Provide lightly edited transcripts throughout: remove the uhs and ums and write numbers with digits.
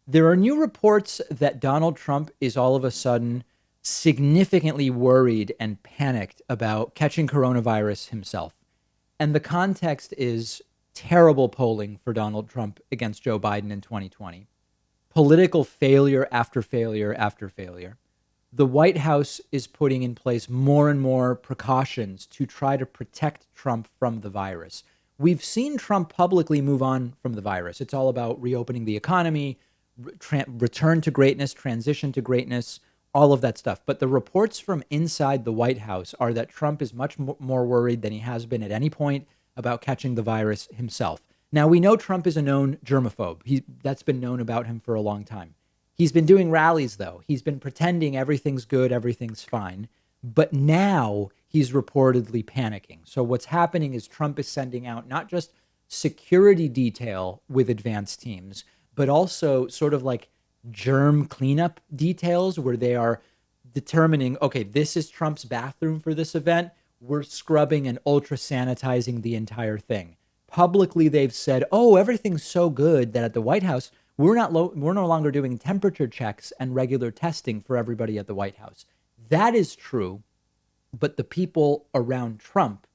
There are new reports that Donald Trump is all of a sudden significantly worried and panicked about catching coronavirus himself. And the context is terrible polling for Donald Trump against Joe Biden in 2020. Political failure after failure after failure. The White House is putting in place more and more precautions to try to protect Trump from the virus. We've seen Trump publicly move on from the virus. It's all about reopening the economy, return to greatness, transition to greatness, all of that stuff. But the reports from inside the White House are that Trump is much more worried than he has been at any point about catching the virus himself. Now, we know Trump is a known germaphobe. That's been known about him for a long time. He's been doing rallies, though. He's been pretending everything's good, everything's fine. But now he's reportedly panicking. So what's happening is Trump is sending out not just security detail with advanced teams, but also sort of like germ cleanup details where they are determining, okay, this is Trump's bathroom for this event. We're scrubbing and ultra sanitizing the entire thing. Publicly, they've said, oh, everything's so good that at the White House, we're no longer doing temperature checks and regular testing for everybody at the White House. That is true, but the people around Trump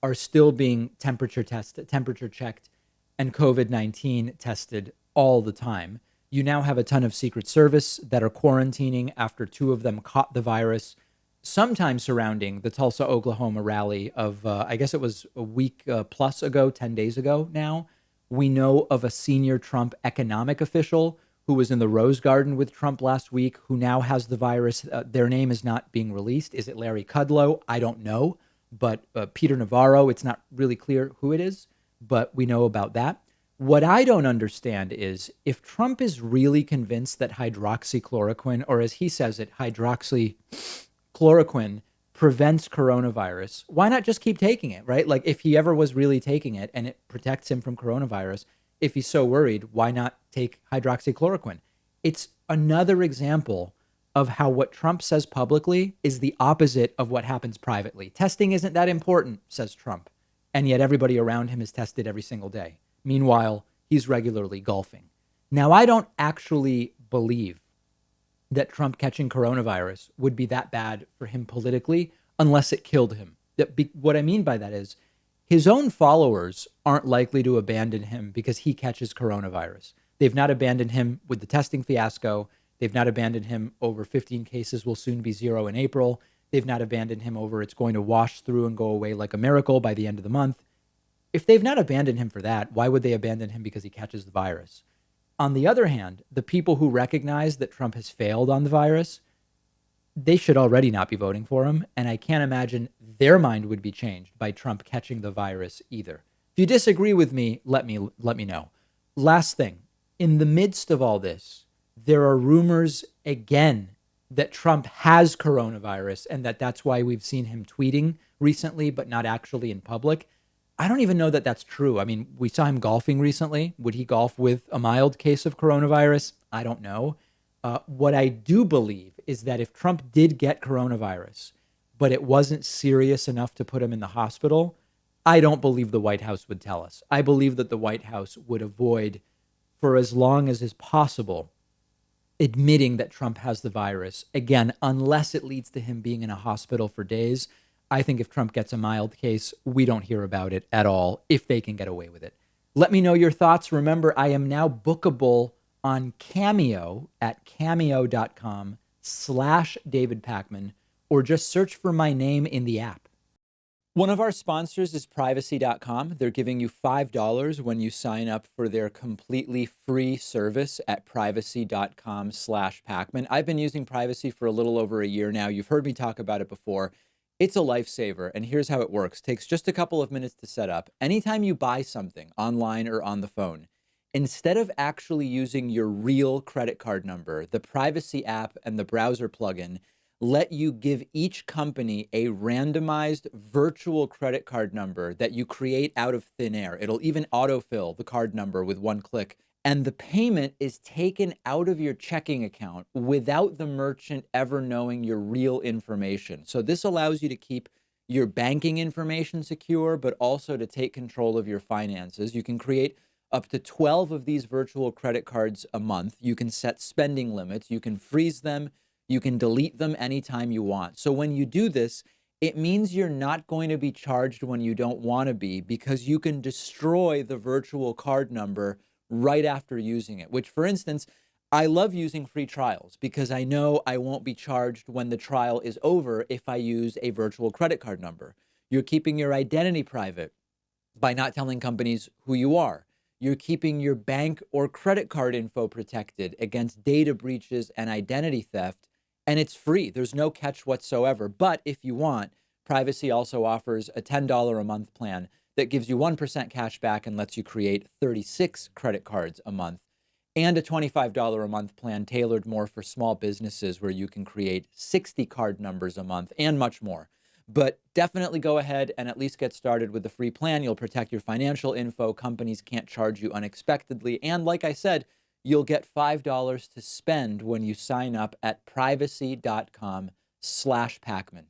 are still being temperature tested, temperature checked, and COVID-19 tested all the time. You now have a ton of Secret Service that are quarantining after two of them caught the virus, sometime surrounding the Tulsa, Oklahoma rally of, I guess it was a week plus ago, 10 days ago now. We know of a senior Trump economic official who was in the Rose Garden with Trump last week, who now has the virus. Their name is not being released. Is it Larry Kudlow? I don't know. But Peter Navarro, it's not really clear who it is, but we know about that. What I don't understand is if Trump is really convinced that hydroxychloroquine, or as he says it, hydroxychloroquine prevents coronavirus, why not just keep taking it, right? Like if he ever was really taking it and it protects him from coronavirus, if he's so worried, why not take hydroxychloroquine? It's another example of how what Trump says publicly is the opposite of what happens privately. Testing isn't that important, says Trump. And yet everybody around him is tested every single day. Meanwhile, he's regularly golfing. Now, I don't actually believe that Trump catching coronavirus would be that bad for him politically unless it killed him. What I mean by that is his own followers aren't likely to abandon him because he catches coronavirus. They've not abandoned him with the testing fiasco. They've not abandoned him over 15 cases will soon be zero in April. They've not abandoned him over it's going to wash through and go away like a miracle by the end of the month. If they've not abandoned him for that, why would they abandon him because he catches the virus? On the other hand, the people who recognize that Trump has failed on the virus, they should already not be voting for him. And I can't imagine their mind would be changed by Trump catching the virus either. If you disagree with me, let me know. Last thing, in the midst of all this, there are rumors again that Trump has coronavirus and that's why we've seen him tweeting recently, but not actually in public. I don't even know that that's true. I mean, we saw him golfing recently. Would he golf with a mild case of coronavirus? I don't know. What I do believe is that if Trump did get coronavirus, but it wasn't serious enough to put him in the hospital, I don't believe the White House would tell us. I believe that the White House would avoid, for as long as is possible, admitting that Trump has the virus. Again, unless it leads to him being in a hospital for days. I think if Trump gets a mild case, we don't hear about it at all if they can get away with it. Let me know your thoughts. Remember, I am now bookable on Cameo at cameo.com/David Pakman, or just search for my name in the app. One of our sponsors is privacy.com. They're giving you $5 when you sign up for their completely free service at privacy.com/Pakman. I've been using Privacy for a little over a year now. You've heard me talk about it before. It's a lifesaver, and here's how it works. Takes just a couple of minutes to set up. Anytime you buy something online or on the phone, instead of actually using your real credit card number, the Privacy app and the browser plugin let you give each company a randomized virtual credit card number that you create out of thin air. It'll even autofill the card number with one click. And the payment is taken out of your checking account without the merchant ever knowing your real information. So this allows you to keep your banking information secure, but also to take control of your finances. You can create up to 12 of these virtual credit cards a month. You can set spending limits. You can freeze them. You can delete them anytime you want. So when you do this, it means you're not going to be charged when you don't want to be, because you can destroy the virtual card number right after using it, which, for instance, I love using free trials because I know I won't be charged when the trial is over if I use a virtual credit card number. You're keeping your identity private by not telling companies who you are. You're keeping your bank or credit card info protected against data breaches and identity theft, and it's free. There's no catch whatsoever. But if you want, Privacy also offers a $10 a month plan that gives you 1% cash back and lets you create 36 credit cards a month, and a $25 a month plan tailored more for small businesses where you can create 60 card numbers a month and much more. But definitely go ahead and at least get started with the free plan. You'll protect your financial info. Companies can't charge you unexpectedly. And like I said, you'll get $5 to spend when you sign up at privacy.com/Pakman.